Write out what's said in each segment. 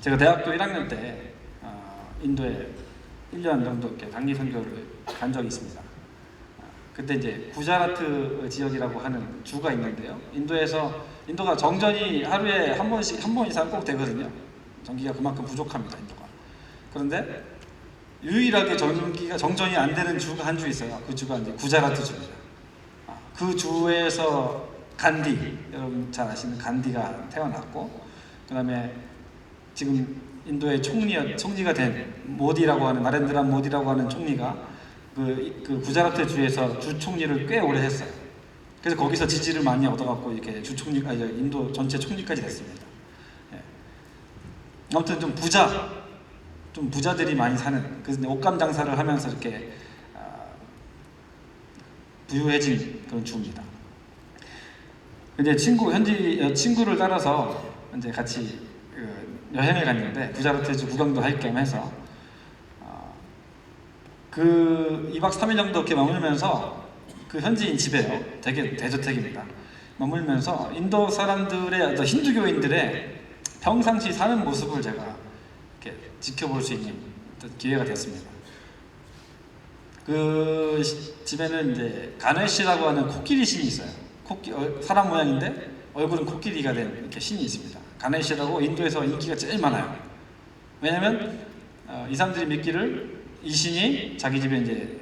제가 대학교 1학년 때 인도에 1년 정도 이렇게 단기 선교를 간 적이 있습니다. 그때 이제 구자라트 지역이라고 하는 주가 있는데요. 인도가 정전이 하루에 한 번 이상 꼭 되거든요. 전기가 그만큼 부족합니다, 인도가. 그런데 유일하게 정전이 안 되는 주가 한 주 있어요. 그 주가 이제 구자라트 주입니다. 그 주에서 간디, 여러분 잘 아시는 간디가 태어났고, 그 다음에 지금 인도의 총리가 된 모디라고 하는, 나렌드라 모디라고 하는 총리가 그 구자라트 주에서 주 총리를 꽤 오래 했어요. 그래서 거기서 지지를 많이 얻어갖고 이렇게 인도 전체 총리까지 됐습니다. 예. 아무튼 좀 부자들이 많이 사는, 그래서 옷감 장사를 하면서 이렇게 부유해진 그런 주입니다. 근데 현지 친구를 따라서 이제 같이 여행을 갔는데 구자라트 주 구경도 할 겸 해서 그 2박 3일 정도 이렇게 머물면서 그 현지인 집에요. 되게 대저택입니다. 머물면서 인도 사람들의 어떤 힌두교인들의 평상시 사는 모습을 제가 이렇게 지켜볼 수 있는 기회가 됐습니다. 그 집에는 이제 가네시라고 하는 코끼리 신이 있어요. 사람 모양인데 얼굴은 코끼리가 된 이렇게 신이 있습니다. 가네시라고 인도에서 인기가 제일 많아요. 왜냐면 이 사람들이 믿기를 이 신이 자기 집에 이제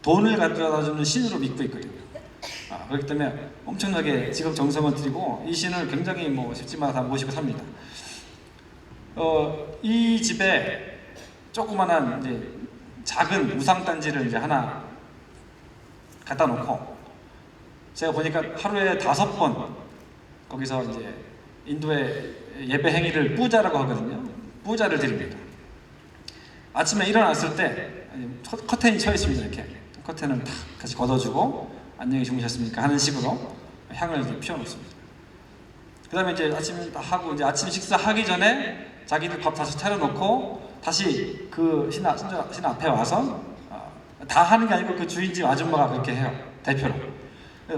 돈을 가져다주는 신으로 믿고 있거든요. 그렇기 때문에 엄청나게 지극정성을 들이고 이 신을 굉장히 집집마다 다 모시고 삽니다. 이 집에 조그만한 이제 작은 우상단지를 이제 하나 갖다 놓고, 제가 보니까 하루에 5번 거기서 이제 인도의 예배 행위를 뿌자라고 하거든요. 뿌자를 드립니다. 아침에 일어났을 때 커튼이 쳐 있습니다. 이렇게 커튼을 탁 같이 걷어주고 안녕히 주무셨습니까 하는 식으로 향을 이제 피워놓습니다. 그 다음에 이제 아침 하고 이제 아침 식사하기 전에 자기들 밥 다시 차려놓고 다시 그 신 앞에 와서 다 하는 게 아니고 그 주인집 아줌마가 그렇게 해요. 대표로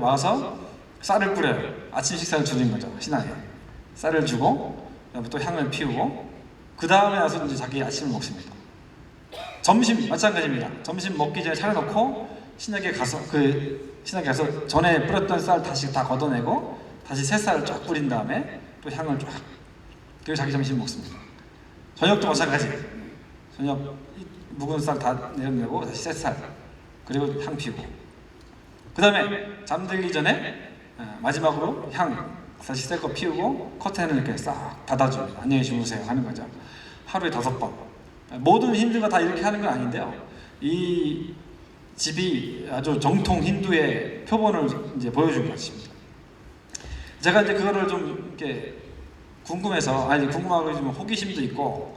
와서 쌀을 뿌려요. 아침 식사를 주는 거죠. 신앙에 쌀을 주고 그다음에 또 향을 피우고 그 다음에 와서 이제 자기 아침을 먹습니다. 점심 마찬가지입니다. 점심 먹기 전에 차려놓고 신약에 가서 전에 뿌렸던 쌀 다시 다 걷어내고 다시 새 쌀을 쫙 뿌린 다음에 또 향을 쫙, 그리고 자기 점심 먹습니다. 저녁도 마찬가지. 저녁 묵은 쌀 다 내려내고 다시 새 쌀, 그리고 향 피우고 그 다음에 잠들기 전에 마지막으로 향 다시 새 거 피우고 커튼을 이렇게 싹 닫아줍니다. 안녕히 주무세요 하는 거죠. 하루에 5번. 모든 힌두가 다 이렇게 하는 건 아닌데요. 이 집이 아주 정통 힌두의 표본을 이제 보여준 것입니다. 제가 이제 그거를 좀 이렇게 궁금하고 좀 호기심도 있고,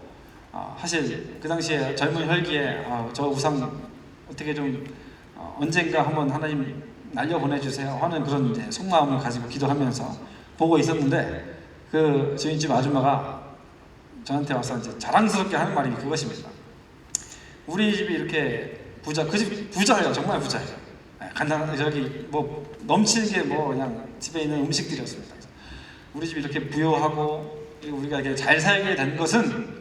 사실 그 당시에 젊은 혈기에 저 우상 어떻게 좀 언젠가 한번 하나님 날려보내주세요 하는 그런 이제 속마음을 가지고 기도하면서 보고 있었는데, 그 주인집 아줌마가 저한테 와서 이제 자랑스럽게 하는 말이 그것입니다. 우리 집이 이렇게 그 집 부자예요. 정말 부자예요. 간단한 넘치는 게 그냥 집에 있는 음식들이었습니다. 우리 집이 이렇게 부유하고 우리가 이렇게 잘 살게 된 것은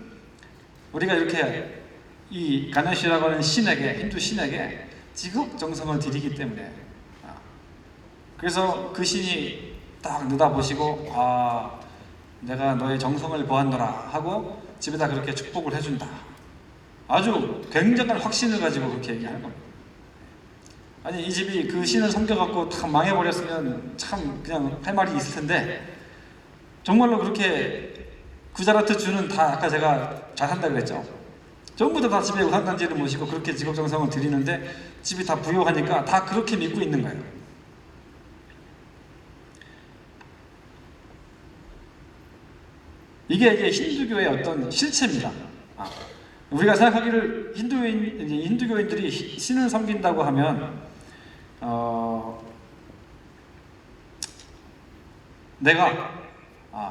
우리가 이렇게 이 가네시라고 하는 힌두 신에게 지극정성을 드리기 때문에. 그래서 그 신이 딱 내다보시고 내가 너의 정성을 보았노라 하고 집에다 그렇게 축복을 해준다. 아주 굉장한 확신을 가지고 그렇게 얘기하는 겁니다. 아니, 이 집이 그 신을 섬겨갖고 다 망해버렸으면 참 그냥 할 말이 있을 텐데, 정말로 그렇게 구자라트 주는 다 아까 제가 잘 산다고 그랬죠. 전부 다 집에 우상단지를 모시고 그렇게 지극정성을 드리는데 집이 다 부유하니까 다 그렇게 믿고 있는 거예요. 이게 힌두교의 어떤 실체입니다. 우리가 생각하기를 힌두교인들이 신을 섬긴다고 하면 내가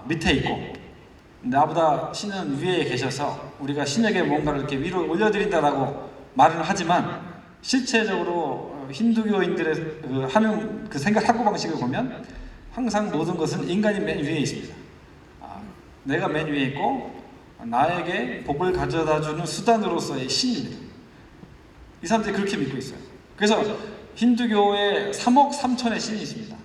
밑에 있고 나보다 신은 위에 계셔서 우리가 신에게 뭔가를 이렇게 위로 올려드린다라고 말은 하지만, 실체적으로 힌두교인들의 하는 그 생각 사고방식을 보면 항상 모든 것은 인간이 맨 위에 있습니다. 내가 맨 위에 있고 나에게 복을 가져다주는 수단으로서의 신입니다. 이 사람들이 그렇게 믿고 있어요. 그래서 힌두교에 3억 3천의 신이 있습니다.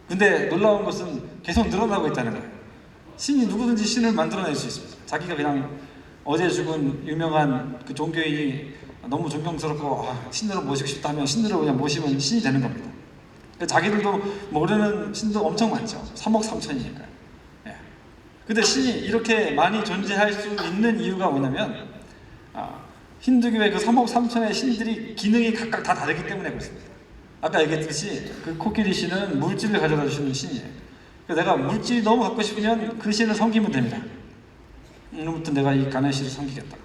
근데 놀라운 것은 계속 늘어나고 있다는 거예요. 신이 누구든지 신을 만들어낼 수 있습니다. 자기가 그냥 어제 죽은 유명한 그 종교인이 너무 존경스럽고 신으로 모시고 싶다 하면 신으로 그냥 모시면 신이 되는 겁니다. 자기들도 모르는 신도 엄청 많죠. 3억 3천이니까요. 예. 근데 신이 이렇게 많이 존재할 수 있는 이유가 뭐냐면 힌두교의 그 3억 3천의 신들이 기능이 각각 다 다르기 때문에 그렇습니다. 아까 얘기했듯이 그 코끼리 신은 물질을 가져다 주시는 신이에요. 그래서 내가 물질이 너무 갖고 싶으면 그 신을 섬기면 됩니다. 오늘부터 내가 이 가네시를 섬기겠다.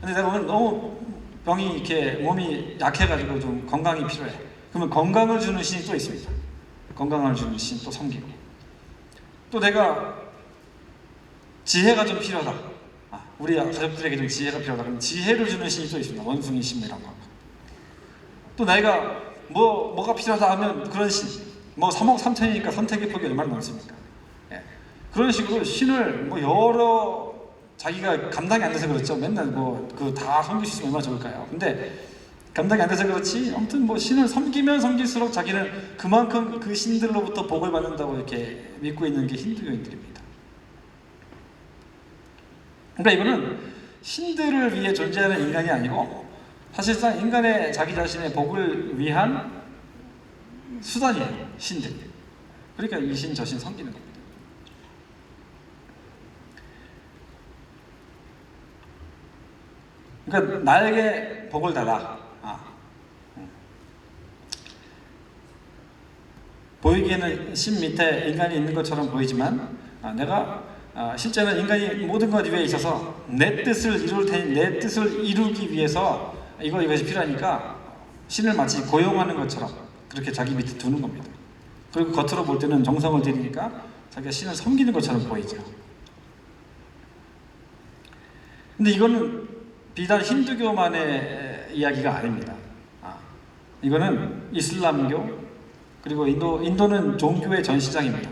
근데 내가 오늘 너무 병이 이렇게 몸이 약해가지고 좀 건강이 필요해. 그러면 건강을 주는 신이 또 있습니다. 건강을 주는 신 또 섬기고. 또 내가 지혜가 좀 필요하다. 우리 가족들에게 좀 지혜가 필요하다. 그럼 지혜를 주는 신이 또 있습니다. 원숭이 신이라고 하고. 또 내가 뭐가 필요하다 하면 그런 신. 3억 3천이니까 선택의 폭이 얼마나 많습니까? 예. 그런 식으로 신을 여러 자기가 감당이 안 돼서 그렇죠. 맨날 그 다 섬길 수 있으면 얼마나 좋을까요? 근데 감당이 안 돼서 그렇지 아무튼 신을 섬기면 섬길수록 자기는 그만큼 그 신들로부터 복을 받는다고 이렇게 믿고 있는 게 힌두교인들입니다. 그러니까 이거는 신들을 위해 존재하는 인간이 아니고 사실상 인간의 자기 자신의 복을 위한 수단이에요. 신들. 그러니까 이 신 저 신 섬기는 겁니다. 그러니까 나에게 복을 달라. 보이기에는 신 밑에 인간이 있는 것처럼 보이지만 내가 실제는 인간이 모든 것 위에 있어서 내 뜻을 이룰 테니 내 뜻을 이루기 위해서 이것이 필요하니까 신을 마치 고용하는 것처럼 그렇게 자기 밑에 두는 겁니다. 그리고 겉으로 볼 때는 정성을 들이니까 자기가 신을 섬기는 것처럼 보이죠. 근데 이거는 비단 힌두교만의 이야기가 아닙니다. 이거는 이슬람교 그리고 인도는 종교의 전시장입니다.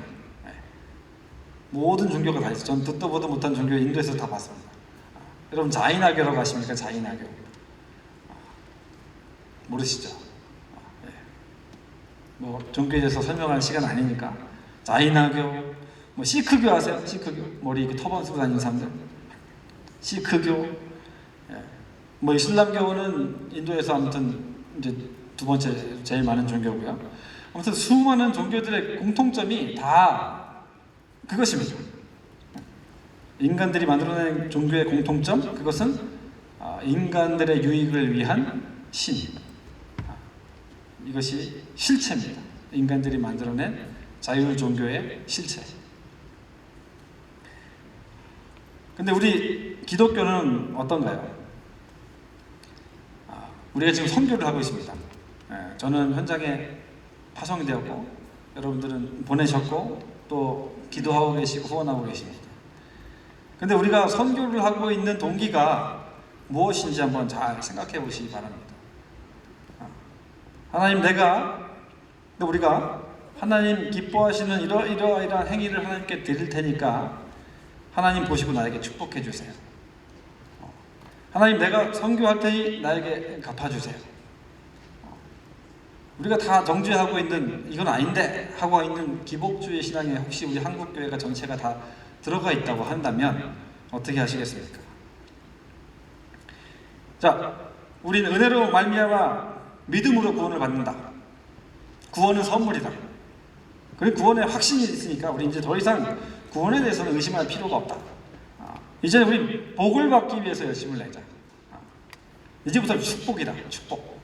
모든 종교가 다 있어요. 전 듣도 보도 못한 종교 인도에서 다 봤습니다. 여러분 자이나교라고 아십니까? 자이나교 모르시죠? 종교에 대해서 설명할 시간 아니니까 자이나교, 시크교 아세요? 시크교 머리 이렇게 터번 쓰고 다니는 사람들 시크교. 이슬람교는 인도에서 아무튼 이제 두 번째 제일 많은 종교고요. 아무튼 수많은 종교들의 공통점이 다 그것입니다. 인간들이 만들어낸 종교의 공통점, 그것은 인간들의 유익을 위한 신. 이것이 실체입니다. 인간들이 만들어낸 자율 종교의 실체. 근데 우리 기독교는 어떤가요? 우리가 지금 선교를 하고 있습니다. 저는 현장에 파송이 되었고 여러분들은 보내셨고 또 기도하고 계시고 후원하고 계십니다. 근데 우리가 선교를 하고 있는 동기가 무엇인지 한번 잘 생각해 보시기 바랍니다. 하나님 우리가 하나님 기뻐하시는 이러이러한 행위를 하나님께 드릴 테니까 하나님 보시고 나에게 축복해 주세요. 하나님 내가 선교할 테니 나에게 갚아주세요. 우리가 다 정죄하고 있는 이건 아닌데 하고 있는 기복주의 신앙에 혹시 우리 한국교회가 전체가 다 들어가 있다고 한다면 어떻게 하시겠습니까? 자, 우리는 은혜로 말미암아 믿음으로 구원을 받는다. 구원은 선물이다. 그리고 구원에 확신이 있으니까 우리 이제 더 이상 구원에 대해서는 의심할 필요가 없다. 이제 우리 복을 받기 위해서 열심을 내자. 이제부터 축복이다. 축복.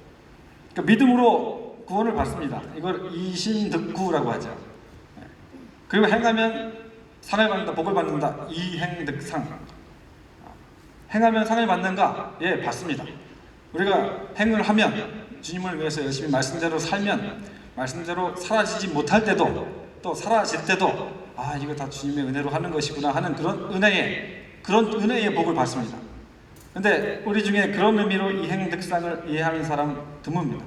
그러니까 믿음으로 구원을 받습니다. 이걸 이신득구라고 하죠. 그리고 행하면 상을 받는다. 복을 받는다. 이행득상. 행하면 상을 받는가? 예, 받습니다. 우리가 행을 하면 주님을 위해서 열심히 말씀대로 살면 말씀대로 사라지지 못할 때도 또 사라질 때도 이거 다 주님의 은혜로 하는 것이구나 하는 그런 은혜의 복을 받습니다. 근데 우리 중에 그런 의미로 이행득상을 이해하는 사람 드뭅니다.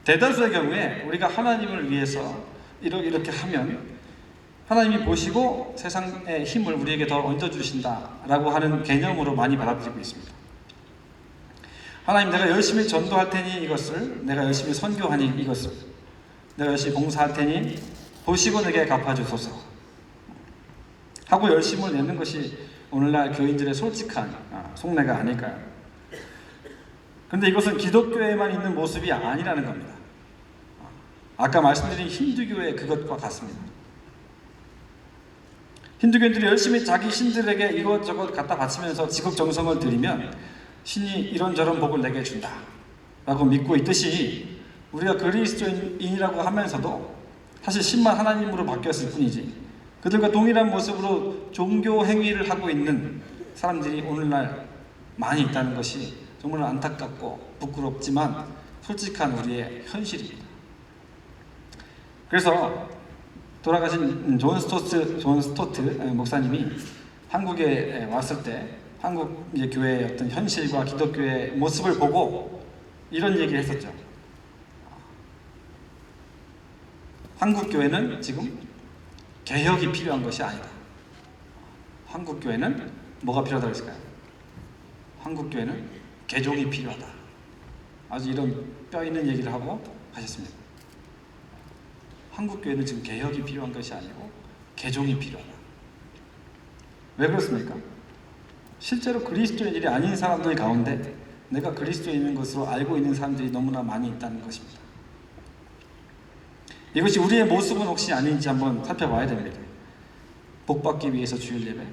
대다수의 경우에 우리가 하나님을 위해서 이렇게 하면 하나님이 보시고 세상의 힘을 우리에게 더 얹어주신다라고 하는 개념으로 많이 받아들이고 있습니다. 하나님, 내가 열심히 전도할 테니 이것을, 내가 열심히 선교하니 이것을, 내가 열심히 봉사할 테니 보시고 내게 갚아주소서 하고 열심을 내는 것이 오늘날 교인들의 솔직한 속내가 아닐까요? 그런데 이것은 기독교에만 있는 모습이 아니라는 겁니다. 아까 말씀드린 힌두교의 그것과 같습니다. 힌두교인들이 열심히 자기 신들에게 이것저것 갖다 바치면서 지극정성을 들이면 신이 이런저런 복을 내게 준다 라고 믿고 있듯이, 우리가 그리스도인이라고 하면서도 사실 신만 하나님으로 바뀌었을 뿐이지 그들과 동일한 모습으로 종교 행위를 하고 있는 사람들이 오늘날 많이 있다는 것이 정말 안타깝고 부끄럽지만 솔직한 우리의 현실입니다. 그래서 돌아가신 존 스토트 목사님이 한국에 왔을 때 한국 교회의 어떤 현실과 기독교의 모습을 보고 이런 얘기를 했었죠. 한국 교회는 지금 개혁이 필요한 것이 아니다. 한국 교회는 뭐가 필요하다고 했을까요? 한국 교회는 개종이 필요하다. 아주 이런 뼈 있는 얘기를 하고 하셨습니다. 한국 교회는 지금 개혁이 필요한 것이 아니고 개종이 필요하다. 왜 그렇습니까? 실제로 그리스도인들이 아닌 사람들 가운데 내가 그리스도인인 것으로 알고 있는 사람들이 너무나 많이 있다는 것입니다. 이것이 우리의 모습은 혹시 아닌지 한번 살펴봐야 됩니다. 복받기 위해서 주일 예배,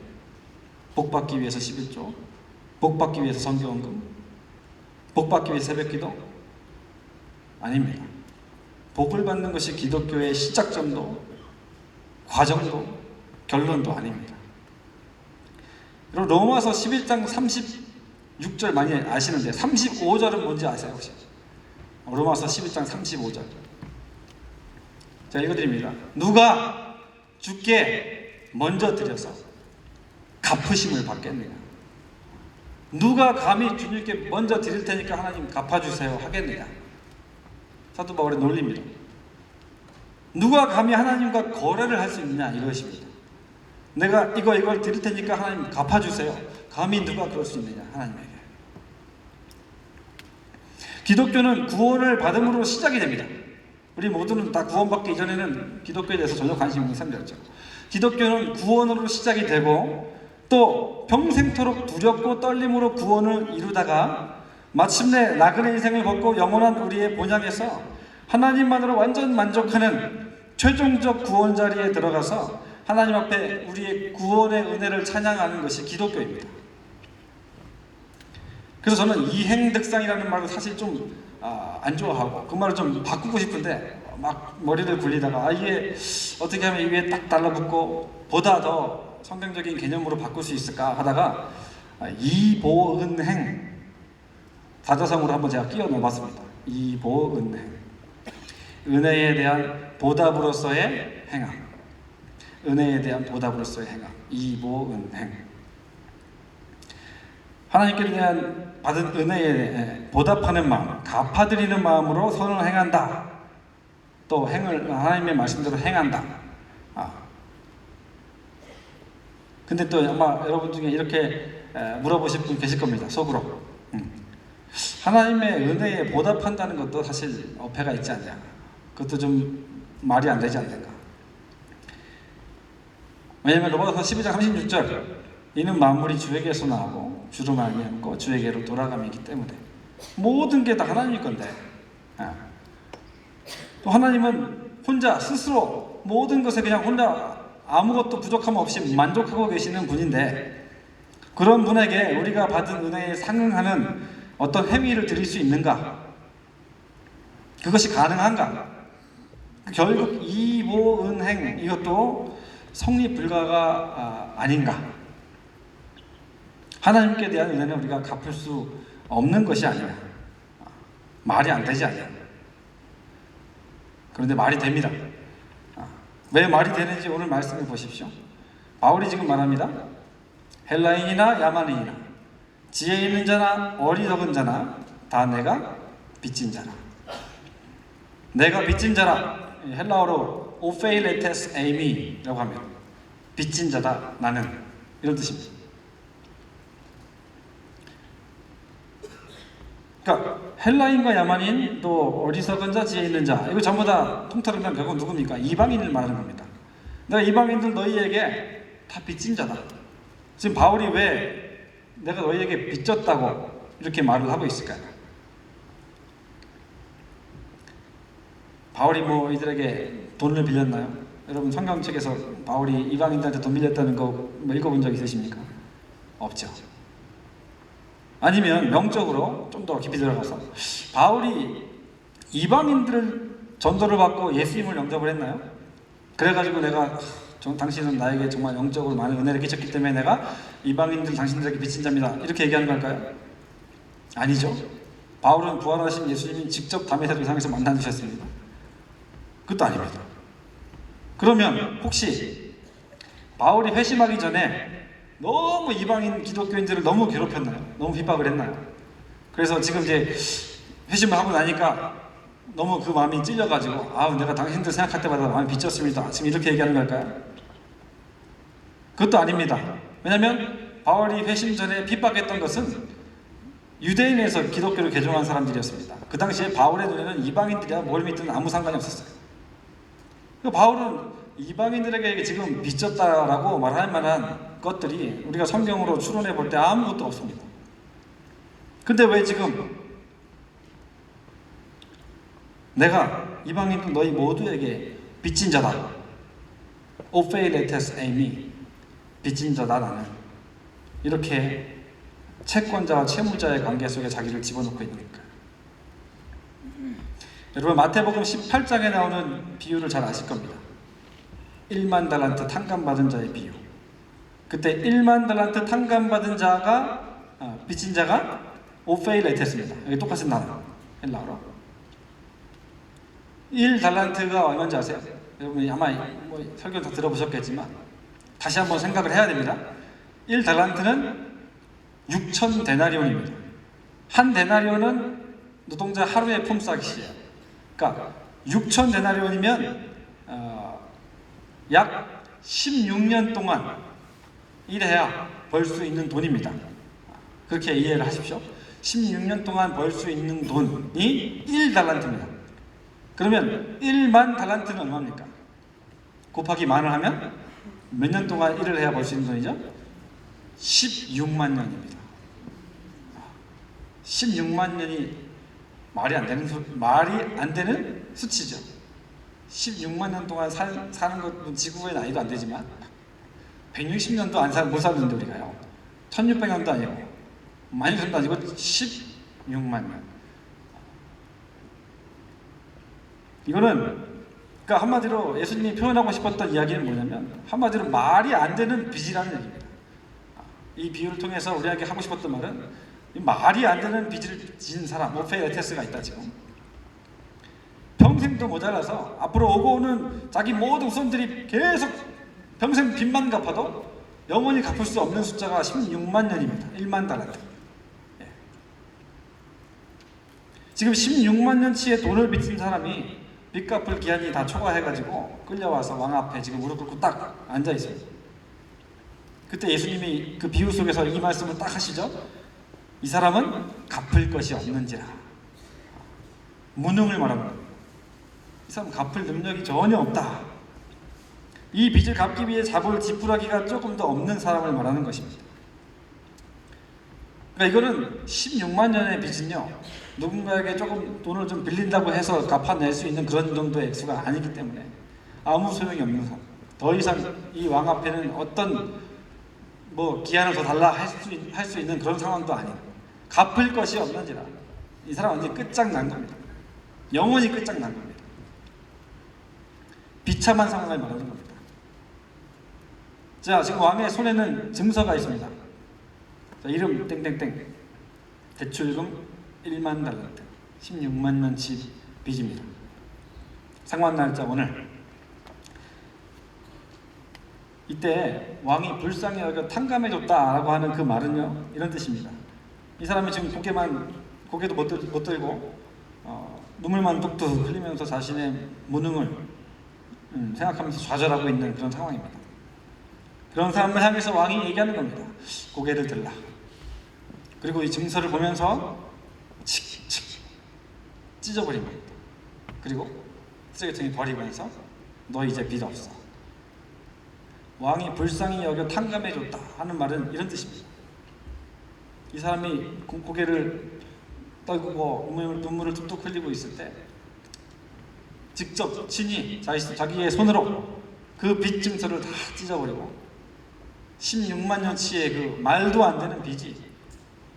복받기 위해서 11조, 복받기 위해서 선교헌금, 복받기 위해서 새벽기도? 아닙니다. 복을 받는 것이 기독교의 시작점도 과정도 결론도 아닙니다. 여러분, 로마서 11장 36절 많이 아시는데 35절은 뭔지 아세요 혹시? 로마서 11장 35절 제가 읽어드립니다. 누가 주께 먼저 드려서 갚으심을 받겠느냐? 누가 감히 주님께 먼저 드릴 테니까 하나님 갚아주세요 하겠느냐? 사도 바울의 논리입니다. 누가 감히 하나님과 거래를 할 수 있느냐 이것입니다. 내가 이걸 드릴 테니까 하나님 갚아주세요. 감히 누가 그럴 수 있느냐 하나님에게. 기독교는 구원을 받음으로 시작이 됩니다. 우리 모두는 다 구원받기 이전에는 기독교에 대해서 전혀 관심이 없는 사람들이었죠. 기독교는 구원으로 시작이 되고 또 평생토록 두렵고 떨림으로 구원을 이루다가 마침내 나그네 인생을 걷고 영원한 우리의 본향에서 하나님만으로 완전 만족하는 최종적 구원 자리에 들어가서 하나님 앞에 우리의 구원의 은혜를 찬양하는 것이 기독교입니다. 그래서 저는 이행득상이라는 말을 사실 좀 안 좋아하고 그 말을 좀 바꾸고 싶은데 막 머리를 굴리다가 이게 어떻게 하면 이 위에 딱 달라붙고 보다 더 성경적인 개념으로 바꿀 수 있을까 하다가 이보은행 사자성어로 한번 제가 끼워 넣어봤습니다. 이보은행, 은혜에 대한 보답으로서의 행함, 은혜에 대한 보답으로서의 행함, 이보은행. 하나님께 대한 받은 은혜에 보답하는 마음, 갚아드리는 마음으로 선을 행한다. 또 행을 하나님의 말씀대로 행한다. 근데 또 아마 여러분 중에 이렇게 물어보실 분 계실 겁니다. 속으로. 하나님의 은혜에 보답한다는 것도 사실 어폐가 있지 않냐. 그것도 좀 말이 안 되지 않는가. 왜냐하면 로마서 12장 36절 이는 만물이 주에게서 나오고 주로 말미암고 주에게로 돌아감이기 때문에 모든 게 다 하나님 건데 또 하나님은 혼자 스스로 모든 것에 그냥 혼자 아무것도 부족함 없이 만족하고 계시는 분인데 그런 분에게 우리가 받은 은혜에 상응하는 어떤 행위를 드릴 수 있는가? 그것이 가능한가? 결국 이보은행 이것도 성립 불가가 아닌가? 하나님께 대한 은혜는 우리가 갚을 수 없는 것이 아니야. 말이 안 되지 않냐. 그런데 말이 됩니다. 왜 말이 되는지 오늘 말씀을 보십시오. 바울이 지금 말합니다. 헬라인이나 야만인이나 지혜 있는 자나 어리석은 자나 다 내가 빚진 자라. 내가 빚진 자라. 헬라어로 오페일레테스 에이미라고 하면 빚진 자다 나는, 이런 뜻입니다. 그러니까 헬라인과 야만인 또 어리석은 자 지혜 있는 자, 이거 전부 다 통틀으면 결국 누굽니까? 이방인을 말하는 겁니다. 내가 이방인들 너희에게 다 빚진 자다. 지금 바울이 왜 내가 너희에게 빚졌다고 이렇게 말을 하고 있을까요? 바울이 뭐 이들에게 돈을 빌렸나요? 여러분 성경책에서 바울이 이방인들한테 돈 빌렸다는 거 뭐 읽어본 적 있으십니까? 없죠. 아니면 명적으로 좀 더 깊이 들어가서 바울이 이방인들을 전도를 받고 예수님을 영접을 했나요? 그래가지고 내가 당신은 나에게 정말 영적으로 많은 은혜를 끼쳤기 때문에 내가 이방인들 당신들에게 빚진 자입니다, 이렇게 얘기하는 걸까요? 아니죠. 바울은 부활하신 예수님이 직접 다메섹 도상에서 만나주셨습니다. 그것도 아닙니다. 그러면 혹시 바울이 회심하기 전에 너무 이방인 기독교인들을 너무 괴롭혔나요? 너무 핍박을 했나요? 그래서 지금 이제 회심을 하고 나니까 너무 그 마음이 찔려가지고 내가 당신들 생각할 때마다 마음이 빚졌습니다, 지금 이렇게 얘기하는 걸까요? 그것도 아닙니다. 왜냐하면 바울이 회심 전에 핍박했던 것은 유대인에서 기독교를 개종한 사람들이었습니다. 그 당시에 바울의 눈에는 이방인들이야 뭘 믿든 아무 상관이 없었어요. 바울은 이방인들에게 지금 빚졌다라고 말할 만한 것들이 우리가 성경으로 추론해 볼 때 아무것도 없습니다. 근데 왜 지금 내가 이방인들 너희 모두에게 빚진 자다, 오페일레테스 에이미, 빚진 자다 나는, 이렇게 채권자와 채무자의 관계 속에 자기를 집어넣고 있는 걸까요? 여러분 마태복음 18장에 나오는 비유를 잘 아실 겁니다. 1만 달란트 탕감받은 자의 비유. 그때 1만 달란트 탕감받은 자가 빚진 자가 오페일레테스입니다. 여기 똑같은 단어 헬라어로. 1달란트가 얼마인지 아세요? 여러분 아마 뭐 설교 다 들어보셨겠지만 다시 한번 생각을 해야 됩니다. 1달란트는 6천 데나리온입니다. 한 데나리온은 노동자 하루의 품삯이에요. 그러니까 6천 데나리온이면 약 16년 동안 일해야 벌 수 있는 돈입니다. 그렇게 이해를 하십시오. 16년 동안 벌 수 있는 돈이 1달란트입니다. 그러면 1만 달란트는 얼마입니까? 곱하기 만을 하면 몇 년 동안 일을 해야 벌 수 있는 돈이죠? 16만 년입니다. 16만 년이 말이 안 되는 수치죠. 16만 년 동안 사는 것은 지구의 나이도 안 되지만 160년도 못 사는데 우리가요. 1600년도 아니고 12,000년도 아니고 16만 년. 이거는 그러니까 한마디로 예수님이 표현하고 싶었던 이야기는 뭐냐면 한마디로 말이 안 되는 빚이라는 얘기입니다. 이 비유를 통해서 우리에게 하고 싶었던 말은 말이 안 되는 빚을 진 사람, 오페일레테스가 있다 지금. 평생도 모자라서 앞으로 오고 오는 자기 모든 후손들이 계속 평생 빚만 갚아도 영원히 갚을 수 없는 숫자가 16만 년입니다. 1만 달란트. 지금 16만 년치의 돈을 빚진 사람이 빚 갚을 기한이 다 초과해가지고 끌려와서 왕 앞에 지금 무릎 꿇고 딱 앉아있어요. 그때 예수님이 그 비유 속에서 이 말씀을 딱 하시죠. 이 사람은 갚을 것이 없는지라. 무능을 말합니다. 이 사람은 갚을 능력이 전혀 없다. 이 빚을 갚기 위해 잡을 지푸라기가 조금 더 없는 사람을 말하는 것입니다. 그러니까 이거는 16만 년의 빚은요, 누군가에게 조금 돈을 좀 빌린다고 해서 갚아낼 수 있는 그런 정도의 액수가 아니기 때문에 아무 소용이 없는 사람. 더 이상 이 왕 앞에는 어떤 기한을 더 달라 할 수 있는 그런 상황도 아니고 갚을 것이 없는지라. 이 사람은 완전히 끝장난 겁니다. 영원히 끝장난 겁니다. 비참한 상황을 말하는 겁니다. 자, 지금 왕의 손에는 증서가 있습니다. 자, 이름 땡땡땡, 대출금 1만 달란트, 16만 년치 빚입니다. 상환날짜 오늘. 이때 왕이 불쌍히 여겨 탕감해줬다라고 하는 그 말은요, 이런 뜻입니다. 이 사람이 지금 고개도 못 들고 눈물만 뚝뚝 흘리면서 자신의 무능을 생각하면서 좌절하고 있는 그런 상황입니다. 그런 사람을 향해서 왕이 얘기하는 겁니다. 고개를 들라. 그리고 이 증서를 보면서 칙칙 찢어버린 겁니다. 그리고 쓰레기통에 버리면서 너 이제 빚 없어. 왕이 불쌍히 여겨 탕감해줬다 하는 말은 이런 뜻입니다. 이 사람이 고개를 떨구고 눈물을 뚝뚝 흘리고 있을 때 직접 친히 자기의 손으로 그 빚 증서를 다 찢어버리고 16만 년치의 그 말도 안 되는 빚이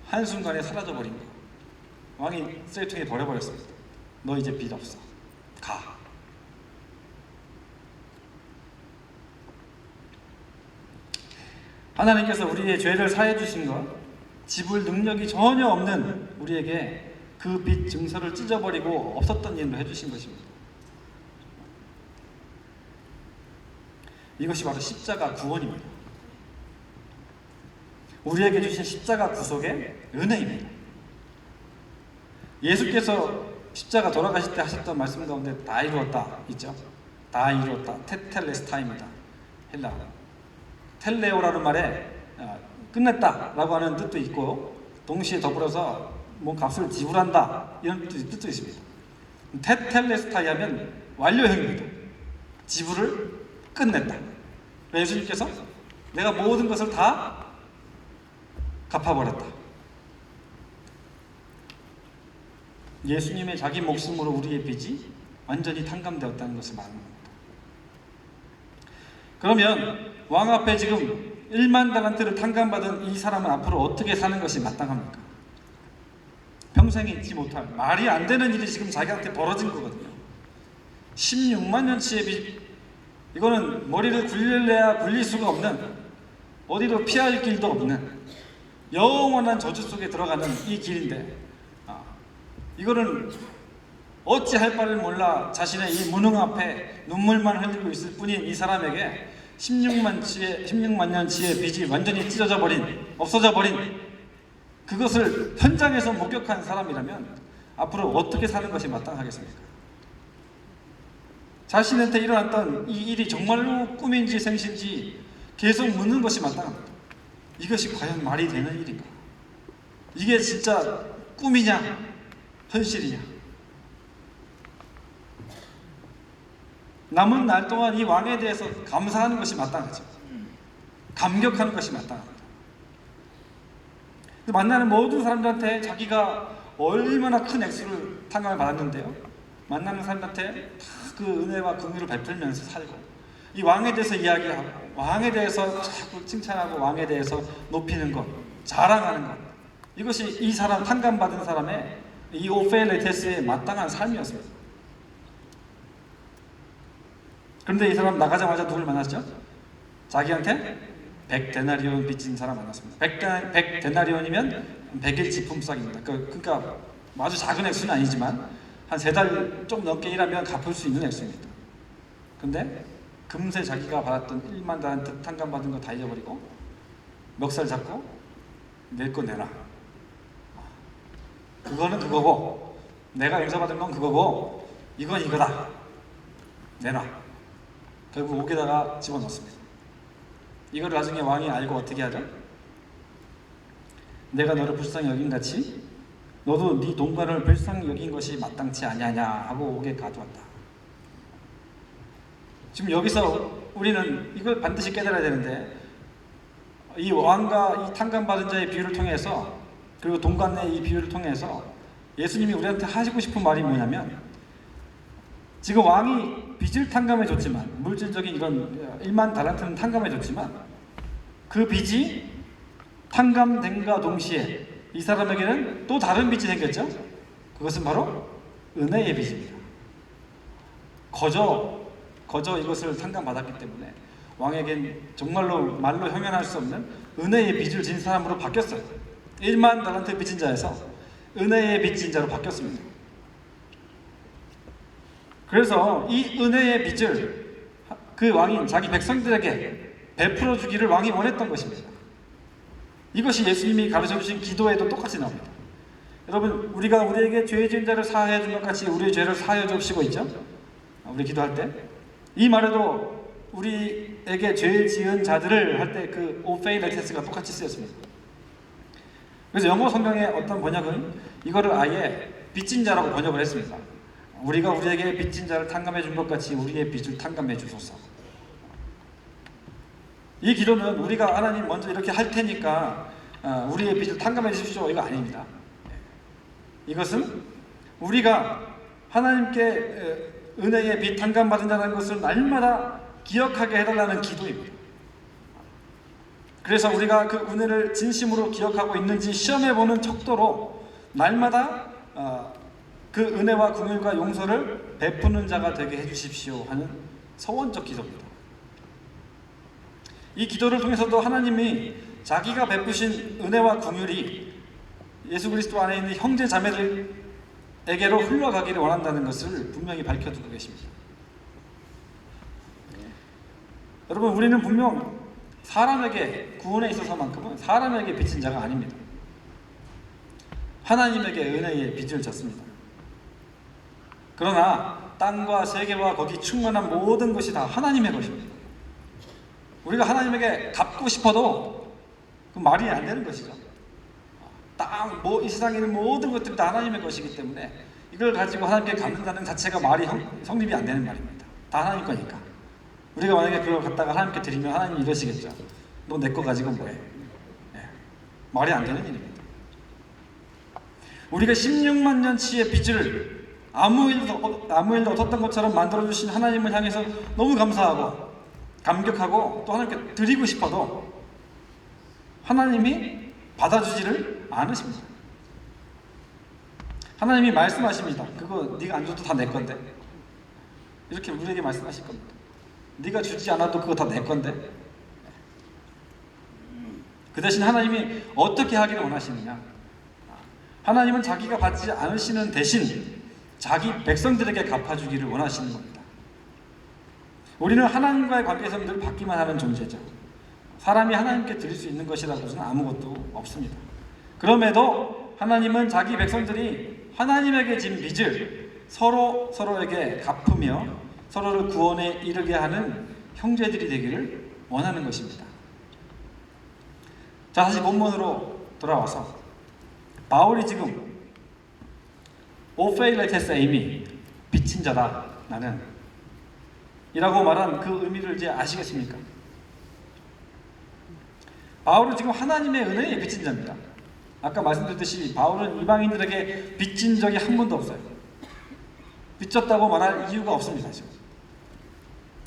한순간에 사라져버린 거예요. 왕이 쓰레기통에 버려버렸습니다. 너 이제 빚 없어. 가. 하나님께서 우리의 죄를 사해 주신 것, 지불 능력이 전혀 없는 우리에게 그 빚 증서를 찢어버리고 없었던 일로 해주신 것입니다. 이것이 바로 십자가 구원입니다. 우리에게 주신 십자가 구속의 은혜입니다. 예수께서 십자가 돌아가실 때 하셨던 말씀 가운데 다 이루었다 있죠. 다 이루었다. 테텔레스타입니다. 헬라 텔레오라는 말에 끝냈다 라고 하는 뜻도 있고, 동시에 더불어서 뭐 값을 지불한다 이런 뜻도 있습니다. 테텔레스타이 하면 완료형입니다. 지불을 끝냈다. 예수님께서 내가 모든 것을 다 갚아버렸다. 예수님의 자기 목숨으로 우리의 빚이 완전히 탕감되었다는 것을 말하는 겁니다. 그러면 왕 앞에 지금 1만 달란트를 탕감받은 이 사람은 앞으로 어떻게 사는 것이 마땅합니까? 평생에 잊지 못할 말이 안 되는 일이 지금 자기한테 벌어진 거거든요. 16만 년치의 빚, 이거는 머리를 굴릴래야 굴릴 수가 없는, 어디로 피할 길도 없는 영원한 저주 속에 들어가는 이 길인데, 이거는 어찌할 바를 몰라 자신의 이 무능 앞에 눈물만 흘리고 있을 뿐인 이 사람에게 16만 년치의 빚이 완전히 찢어져 버린, 없어져 버린 그것을 현장에서 목격한 사람이라면 앞으로 어떻게 사는 것이 마땅하겠습니까? 자신한테 일어났던 이 일이 정말로 꿈인지 생신지 계속 묻는 것이 마땅합니다. 이것이 과연 말이 되는 일인가? 이게 진짜 꿈이냐 현실이냐? 남은 날 동안 이 왕에 대해서 감사하는 것이 마땅하죠. 감격하는 것이 마땅합니다. 만나는 모든 사람들한테 자기가 얼마나 큰 액수를 탕감을 받았는데요, 만나는 사람한테 다 그 은혜와 긍휼을 베풀면서 살고, 이 왕에 대해서 이야기하고, 왕에 대해서 자꾸 칭찬하고, 왕에 대해서 높이는 것, 자랑하는 것, 이것이 이 사람, 탕감받은 사람의 이 오펠레테스의 마땅한 삶이었습니다. 그런데 이 사람 나가자마자 누굴 만났죠? 자기한테 100데나리온 빚진 사람 만났습니다. 100데나리온이면 100일 지품싹입니다. 그러니까 아주 작은 액수는 아니지만 한 3달 좀 넘게 일하면 갚을 수 있는 액수입니다. 근데 금세 자기가 받았던 1만 달란트 탕감받은 거 다 잊어버리고 멱살 잡고 낼 거 내놔. 그거는 그거고, 내가 용서받은 건 그거고, 이건 이거다. 내놔. 결국 옥에다가 집어넣습니다. 이걸 나중에 왕이 알고 어떻게 하죠? 내가 너를 불쌍히 여긴같이 너도 네 동반을 불쌍히 여긴 것이 마땅치 아니하냐 하고 옥에 가두었다. 지금 여기서 우리는 이걸 반드시 깨달아야 되는데, 이 왕과 이 탕감받은 자의 비유를 통해서, 그리고 동관의 이 비유를 통해서 예수님이 우리한테 하시고 싶은 말이 뭐냐면, 지금 왕이 빚을 탕감해 줬지만, 물질적인 이런 1만 달란트는 탕감해 줬지만, 그 빚이 탕감된과 동시에 이 사람에게는 또 다른 빚이 생겼죠. 그것은 바로 은혜의 빚입니다. 거저 이것을 탕감받았기 때문에 왕에겐 정말로 말로 형용할 수 없는 은혜의 빚을 진 사람으로 바뀌었어요. 1만 달란트 빚진 자에서 은혜의 빚진 자로 바뀌었습니다. 그래서 이 은혜의 빚을 그 왕인 자기 백성들에게 베풀어 주기를 왕이 원했던 것입니다. 이것이 예수님이 가르쳐 주신 기도에도 똑같이 나옵니다. 여러분, 우리가 우리에게 죄 지은 자를 사하여 준 것 같이 우리의 죄를 사하여 주시고 있죠? 우리 기도할 때 이 말에도 우리에게 죄 지은 자들을 할 때 그 오페이레테스가 똑같이 쓰였습니다. 그래서 영어 성경의 어떤 번역은 이거를 아예 빚진 자라고 번역을 했습니다. 우리가 우리에게 빚진 자를 탕감해 준 것 같이 우리의 빚을 탕감해 주소서. 이 기도는 우리가 하나님 먼저 이렇게 할 테니까 우리의 빚을 탕감해 주십시오, 이거 아닙니다. 이것은 우리가 하나님께 은혜의 빚 탕감받은 자라는 것을 날마다 기억하게 해달라는 기도입니다. 그래서 우리가 그 은혜를 진심으로 기억하고 있는지 시험해보는 척도로 날마다 그 은혜와 긍휼과 용서를 베푸는 자가 되게 해주십시오 하는 서원적 기도입니다. 이 기도를 통해서도 하나님이 자기가 베푸신 은혜와 긍휼이 예수 그리스도 안에 있는 형제 자매들에게로 흘러가기를 원한다는 것을 분명히 밝혀두고 계십니다. 여러분, 우리는 분명 사람에게 구원에 있어서만큼은 사람에게 빚진 자가 아닙니다. 하나님에게 은혜의 빚을 졌습니다. 그러나 땅과 세계와 거기 충만한 모든 것이 다 하나님의 것입니다. 우리가 하나님에게 갚고 싶어도 그 말이 안 되는 것이죠. 땅, 이 세상에 있는 모든 것들이 다 하나님의 것이기 때문에 이걸 가지고 하나님께 갚는다는 자체가 말이 성립이 안 되는 말입니다. 다 하나님 거니까. 우리가 만약에 그걸 갖다가 하나님께 드리면 하나님이 이러시겠죠. 너 내 거 가지고 뭐해? 말이 안 되는 일입니다. 우리가 16만 년치의 빚을 아무 일도 없었던 것처럼 만들어주신 하나님을 향해서 너무 감사하고 감격하고 또 하나님께 드리고 싶어도 하나님이 받아주지를 않으십니다. 하나님이 말씀하십니다. 그거 네가 안 줘도 다 내 건데. 이렇게 우리에게 말씀하실 겁니다. 네가 주지 않아도 그거 다 내 건데. 그 대신 하나님이 어떻게 하기를 원하시느냐? 하나님은 자기가 받지 않으시는 대신 자기 백성들에게 갚아주기를 원하시는 겁니다. 우리는 하나님과의 관계에서 늘 받기만 하는 존재죠. 사람이 하나님께 드릴 수 있는 것이라고는 아무것도 없습니다. 그럼에도 하나님은 자기 백성들이 하나님에게 진 빚을 서로에게 갚으며 서로를 구원에 이르게 하는 형제들이 되기를 원하는 것입니다. 자, 다시 본문으로 돌아와서 바울이 지금 오페일레테스 에이미, 빚진 자다 나는 이라고 말한 그 의미를 이제 아시겠습니까? 바울은 지금 하나님의 은혜에 빚진 자입니다. 아까 말씀드렸듯이 바울은 이방인들에게 빚진 적이 한 번도 없어요. 빚졌다고 말할 이유가 없습니다. 지금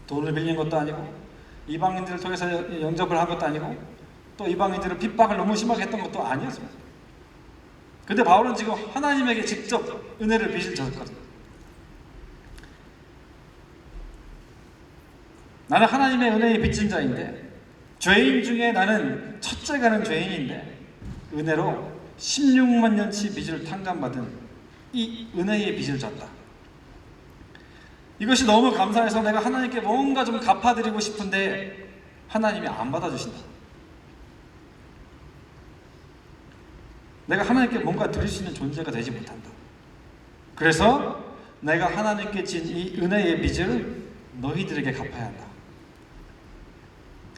돈을 빌린 것도 아니고 이방인들을 통해서 영접을 한 것도 아니고 또 이방인들을 핍박을 너무 심하게 했던 것도 아니었습니다. 근데 바울은 지금 하나님에게 직접 은혜를 빚을 졌거든요. 나는 하나님의 은혜에 빚진 자인데 죄인 중에 나는 첫째 가는 죄인인데 은혜로 16만 년치 빚을 탕감받은 이 은혜의 빚을 졌다. 이것이 너무 감사해서 내가 하나님께 뭔가 좀 갚아드리고 싶은데 하나님이 안 받아주신다. 내가 하나님께 뭔가 드릴 수 있는 존재가 되지 못한다. 그래서 내가 하나님께 진 이 은혜의 빚을 너희들에게 갚아야 한다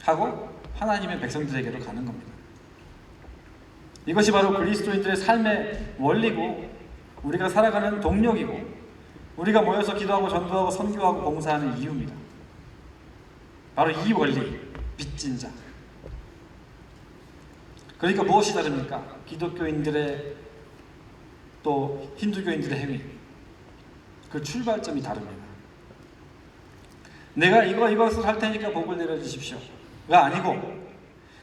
하고 하나님의 백성들에게로 가는 겁니다. 이것이 바로 그리스도인들의 삶의 원리고 우리가 살아가는 동력이고 우리가 모여서 기도하고 전도하고 선교하고 봉사하는 이유입니다. 바로 이 원리, 빚진 자. 그러니까 무엇이 다릅니까? 기독교인들의 또 힌두교인들의 행위, 그 출발점이 다릅니다. 내가 이것을 할 테니까 복을 내려주십시오가 아니고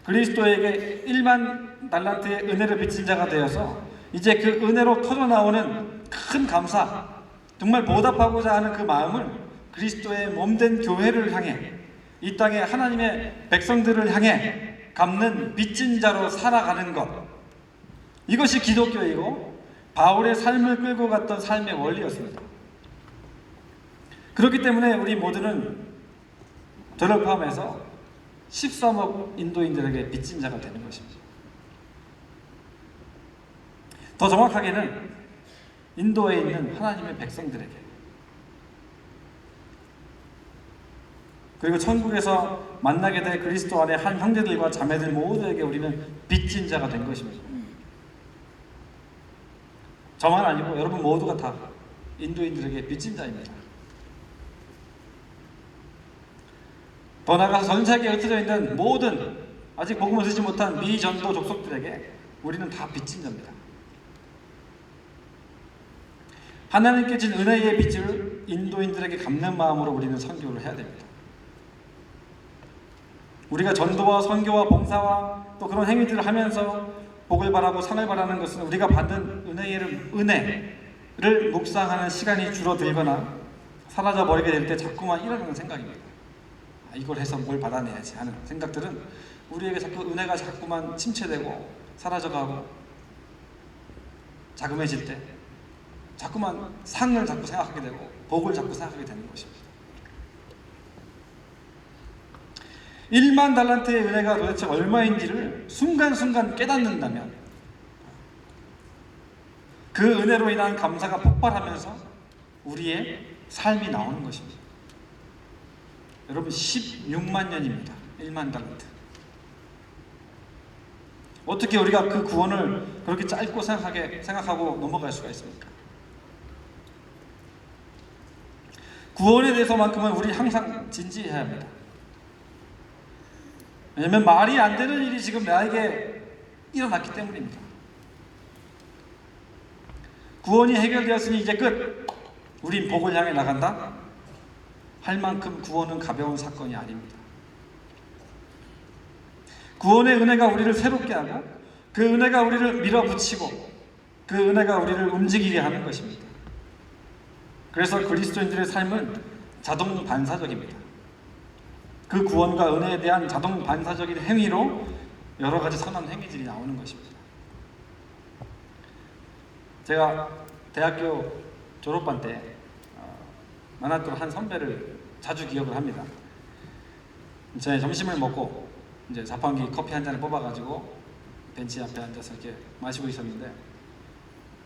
그리스도에게 1만 달란트의 은혜를 빚진 자가 되어서 이제 그 은혜로 터져나오는 큰 감사, 정말 보답하고자 하는 그 마음을 그리스도의 몸된 교회를 향해 이 땅에 하나님의 백성들을 향해 갚는 빚진 자로 살아가는 것, 이것이 기독교이고 바울의 삶을 끌고 갔던 삶의 원리였습니다. 그렇기 때문에 우리 모두는 저를 포함해서 13억 인도인들에게 빚진 자가 되는 것입니다. 더 정확하게는 인도에 있는 하나님의 백성들에게 그리고 천국에서 만나게 될 그리스도 안에 한 형제들과 자매들 모두에게 우리는 빚진 자가 된 것입니다. 저만 아니고 여러분 모두가 다 인도인들에게 빚진 자입니다. 더 나아가서 전 세계에 흩어져 있는 모든 아직 복음을 듣지 못한 미전도 족속들에게 우리는 다 빚진 자입니다. 하나님께 진 은혜의 빚을 인도인들에게 갚는 마음으로 우리는 선교를 해야 됩니다. 우리가 전도와 선교와 봉사와 또 그런 행위들을 하면서 복을 바라고 상을 바라는 것은 우리가 받는 은혜를 묵상하는 시간이 줄어들거나 사라져 버리게 될 때 자꾸만 일어나는 생각입니다. 이걸 해서 뭘 받아내야지 하는 생각들은 우리에게 자꾸 은혜가 자꾸만 침체되고 사라져가고 자금해질 때 자꾸만 상을 자꾸 생각하게 되고 복을 자꾸 생각하게 되는 것입니다. 1만 달란트의 은혜가 도대체 얼마인지를 순간순간 깨닫는다면 그 은혜로 인한 감사가 폭발하면서 우리의 삶이 나오는 것입니다. 여러분 16만 년입니다. 1만 달란트. 어떻게 우리가 그 구원을 그렇게 짧고 생각하고 넘어갈 수가 있습니까? 구원에 대해서만큼은 우리 항상 진지해야 합니다. 왜냐하면 말이 안 되는 일이 지금 나에게 일어났기 때문입니다. 구원이 해결되었으니 이제 끝! 우린 복을 향해 나간다? 할 만큼 구원은 가벼운 사건이 아닙니다. 구원의 은혜가 우리를 새롭게 하고 그 은혜가 우리를 밀어붙이고 그 은혜가 우리를 움직이게 하는 것입니다. 그래서 그리스도인들의 삶은 자동 반사적입니다. 그 구원과 은혜에 대한 자동 반사적인 행위로 여러 가지 선한 행위들이 나오는 것입니다. 제가 대학교 졸업반 때 만났던 한 선배를 자주 기억을 합니다. 제 점심을 먹고 이제 자판기 커피 한 잔을 뽑아가지고 벤치 앞에 앉아서 이렇게 마시고 있었는데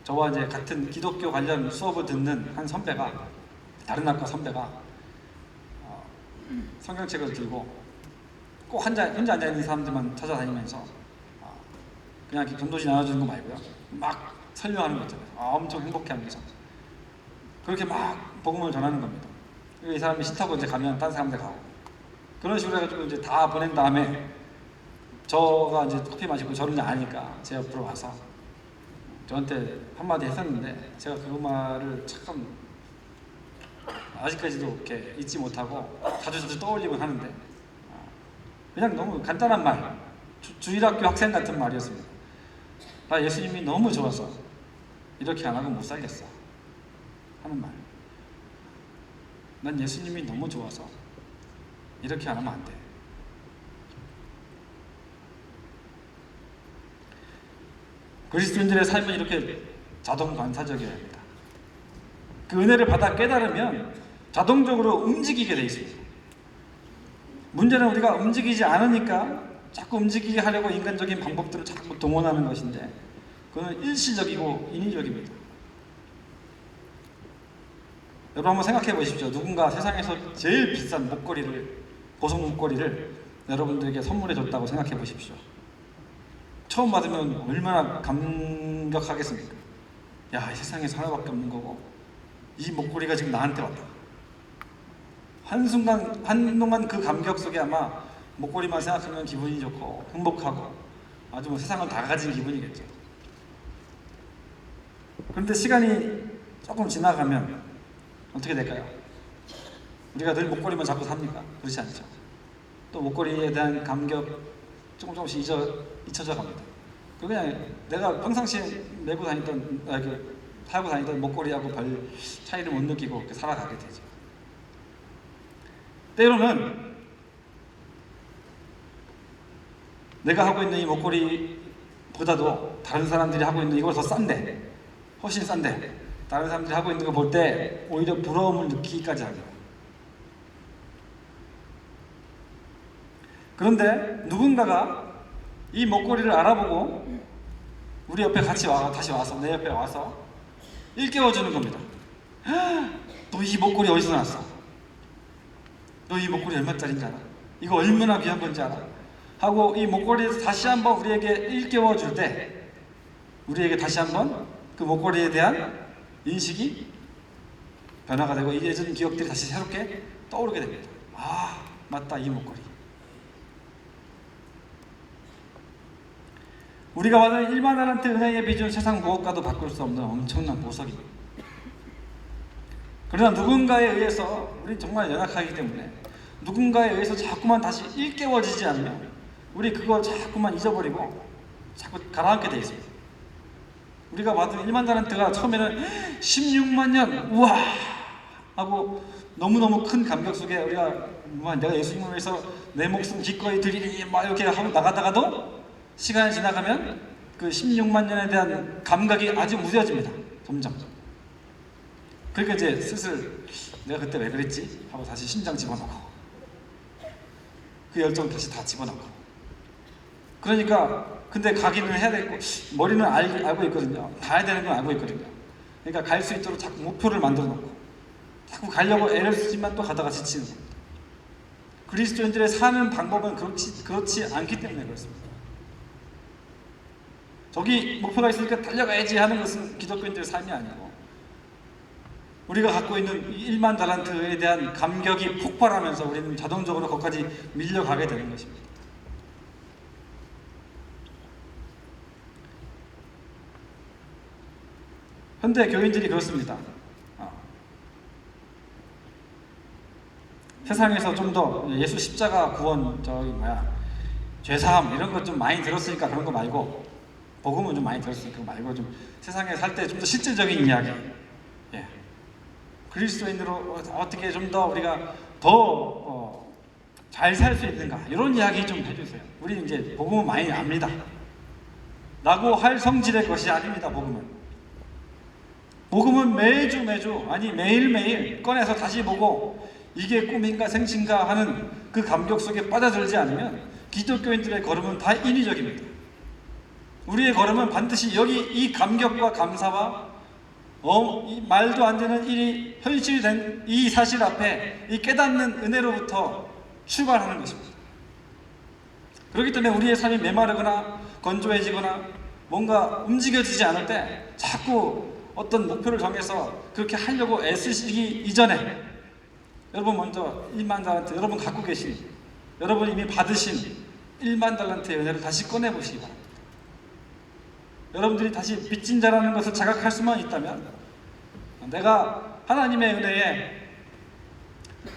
저와 이제 같은 기독교 관련 수업을 듣는 한 선배가 다른 학과 선배가 성경책을 들고 꼭 혼자 앉아있는 사람들만 찾아다니면서 그냥 이렇게 전도지 나눠주는 거 말고요 막 설명하는 거 있잖아요. 엄청 행복해하면서 그렇게 막 복음을 전하는 겁니다. 이 사람이 싫다고 이제 가면 다른 사람들 가고 그런 식으로 해가지고 이제 다 보낸 다음에 저가 이제 커피 마시고 저를 아니까 제 옆으로 와서 저한테 한마디 했었는데 제가 그 말을 참 아직까지도 이렇게 잊지 못하고 자주 떠올리곤 하는데 그냥 너무 간단한 말 주일학교 학생 같은 말이었습니다. 나 예수님이 너무 좋아서 이렇게 안 하고 못 살겠어 하는 말. 난 예수님이 너무 좋아서 이렇게 안 하면 안 돼. 그리스도인들의 삶은 이렇게 자동 반사적이어야 합니다. 그 은혜를 받아 깨달으면 자동적으로 움직이게 돼 있습니다. 문제는 우리가 움직이지 않으니까 자꾸 움직이게 하려고 인간적인 방법들을 자꾸 동원하는 것인데 그건 일시적이고 인위적입니다. 여러분 한번 생각해 보십시오. 누군가 세상에서 제일 비싼 목걸이를 보석 목걸이를 여러분들에게 선물해 줬다고 생각해 보십시오. 처음 받으면 얼마나 감격하겠습니까? 야, 이 세상에서 하나밖에 없는 거고 이 목걸이가 지금 나한테 왔다. 한동안 그 감격 속에 아마 목걸이만 생각하면 기분이 좋고 행복하고 아주 뭐 세상을 다 가진 기분이겠죠. 그런데 시간이 조금 지나가면 어떻게 될까요? 우리가 늘 목걸이만 자꾸 삽니까? 그렇지 않죠. 또 목걸이에 대한 감격 조금씩 잊혀져 갑니다. 그냥 내가 평상시에 메고 다니던 타고 다니던 목걸이하고 별 차이를 못 느끼고 이렇게 살아가게 되죠. 때로는 내가 하고 있는 이 목걸이보다도 다른 사람들이 하고 있는 이걸 더 싼데, 훨씬 싼데 다른 사람들이 하고 있는 거 볼 때 오히려 부러움을 느끼기까지 합니다. 그런데 누군가가 이 목걸이를 알아보고 우리 옆에 다시 와서 내 옆에 와서 일깨워주는 겁니다. 너 이 목걸이 어디서 났어? 너 이 목걸이 얼마짜리인지 알아? 이거 얼마나 귀한 건지 알아? 하고 이 목걸이에서 다시 한번 우리에게 일깨워 줄 때, 우리에게 다시 한번 그 목걸이에 대한 인식이 변화가 되고 예전 기억들이 다시 새롭게 떠오르게 됩니다. 아, 맞다, 이 목걸이. 우리가 받은 1만 달란트 은혜의 빚은 세상 무엇과도 바꿀 수 없는 엄청난 보석입니다. 그러나 누군가에 의해서, 우리 정말 연약하기 때문에 누군가에 의해서 자꾸만 다시 일깨워지지 않으면 우리 그걸 자꾸만 잊어버리고 자꾸 가라앉게 돼 있습니다. 우리가 받은 1만 달란트가 처음에는 16만 년 우와 하고 너무너무 큰 감격 속에 우리가 내가 예수님을 위해서 내 목숨 기꺼이 드리리 막 이렇게 하고 나가다가도 시간이 지나가면 그 16만 년에 대한 감각이 아주 무뎌집니다. 점점. 그러니까 이제 슬슬 내가 그때 왜 그랬지? 하고 다시 심장 집어넣고 그 열정 다시 다 집어넣고, 그러니까 근데 가기는 해야 되고 머리는 알고 있거든요. 가야 되는 건 알고 있거든요. 그러니까 갈 수 있도록 자꾸 목표를 만들어 놓고 자꾸 가려고 애를 쓰지만 또 가다가 지치는 겁니다. 그리스도인들의 사는 방법은 그렇지 않기 때문에 그렇습니다. 저기 목표가 있으니까 달려가야지 하는 것은 기독교인들의 삶이 아니고, 우리가 갖고 있는 1만 달란트에 대한 감격이 폭발하면서 우리는 자동적으로 거기까지 밀려가게 되는 것입니다. 현대 교인들이 그렇습니다. 세상에서 좀 더 예수 십자가 구원, 죄사함 이런 것 좀 많이 들었으니까 그런 거 말고, 복음은 좀 많이 들었으니까 그거 말고 좀 세상에 살 때 좀 더 실질적인 이야기, 그리스도인으로 어떻게 좀 더 우리가 더 잘 살 수 있는가, 이런 이야기 좀 해주세요. 우리 이제 복음은 많이 압니다 라고 할 성질의 것이 아닙니다. 복음은 매주 아니 매일매일 꺼내서 다시 보고 이게 꿈인가 생신가 하는 그 감격 속에 빠져들지 않으면 기독교인들의 걸음은 다 인위적입니다. 우리의 걸음은 반드시 여기 이 감격과 감사와 이 말도 안 되는 일이 현실이 된 이 사실 앞에 이 깨닫는 은혜로부터 출발하는 것입니다. 그렇기 때문에 우리의 삶이 메마르거나 건조해지거나 뭔가 움직여지지 않을 때 자꾸 어떤 목표를 정해서 그렇게 하려고 애쓰시기 이전에, 여러분 먼저 1만 달란트, 여러분 갖고 계신, 여러분 이미 받으신 1만 달란트의 은혜를 다시 꺼내보시기 바랍니다. 여러분들이 다시 빚진 자라는 것을 자각할 수만 있다면, 내가 하나님의 은혜에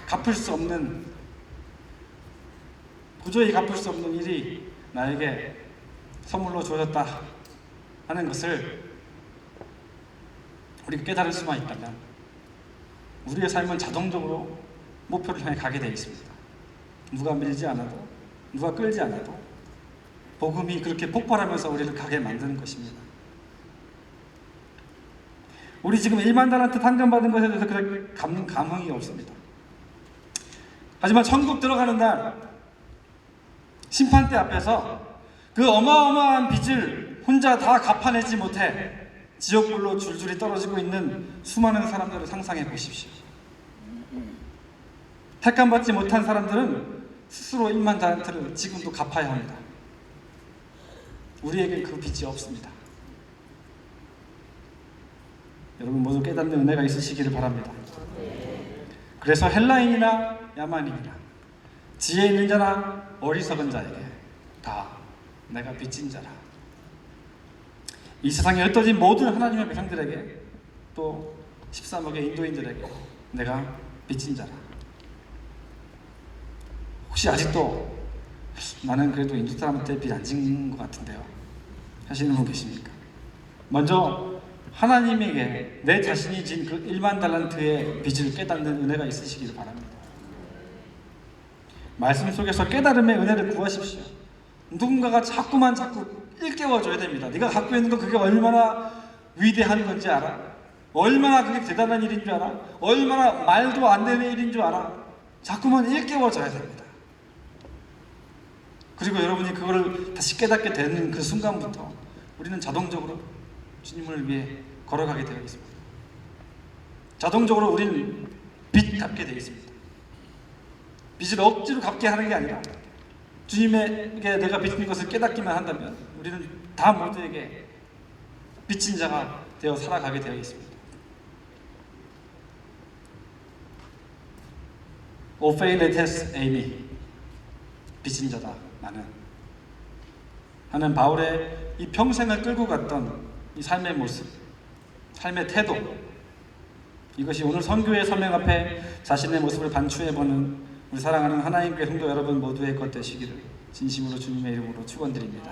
갚을 수 없는, 도저히 갚을 수 없는 일이 나에게 선물로 주어졌다 하는 것을 우리가 깨달을 수만 있다면 우리의 삶은 자동적으로 목표를 향해 가게 되어 있습니다. 누가 밀지 않아도, 누가 끌지 않아도 복음이 그렇게 폭발하면서 우리를 가게 만드는 것입니다. 우리 지금 1만 달란트 상금받은 것에 대해서 그렇게 감흥이 없습니다. 하지만 천국 들어가는 날 심판대 앞에서 그 어마어마한 빚을 혼자 다 갚아내지 못해 지옥불로 줄줄이 떨어지고 있는 수많은 사람들을 상상해 보십시오. 택함받지 못한 사람들은 스스로 1만 달란트를 지금도 갚아야 합니다. 우리에겐 그 빚이 없습니다. 여러분 모두 깨닫는 은혜가 있으시기를 바랍니다. 그래서 헬라인이나 야만인이나 지혜 있는 자나 어리석은 자에게 다 내가 빚진 자라. 이 세상에 흩어진 모든 하나님의 백성들에게, 또 13억의 인도인들에게 내가 빚진 자라. 혹시 아직도 나는 그래도 인도 사람한테 빚 안 진 것 같은데요 하시는 분 계십니까? 먼저 하나님에게 내 자신이 진 그 1만 달란트의 빚을 깨닫는 은혜가 있으시기를 바랍니다. 말씀 속에서 깨달음의 은혜를 구하십시오. 누군가가 자꾸 일깨워줘야 됩니다. 네가 갖고 있는 거 그게 얼마나 위대한 건지 알아? 얼마나 그게 대단한 일인 줄 알아? 얼마나 말도 안 되는 일인 줄 알아? 자꾸만 일깨워줘야 됩니다. 그리고 여러분이 그거를 다시 깨닫게 되는 그 순간부터 우리는 자동적으로 주님을 위해 걸어가게 되어 있습니다. 자동적으로 우리는 빚 갚게 되어 있습니다. 빚을 억지로 갚게 하는 게 아니라 주님에게 내가 빚진 것을 깨닫기만 한다면 우리는 다 모두에게 빚진 자가 되어 살아가게 되어 있습니다. 오페일레테스 에이미, 빚진 자다 나는 하는 바울의 이 평생을 끌고 갔던 이 삶의 모습, 삶의 태도, 이것이 오늘 선교의 사명 앞에 자신의 모습을 반추해보는 우리 사랑하는 하나님 교회 성도 여러분 모두의 것 되시기를 진심으로 주님의 이름으로 축원드립니다.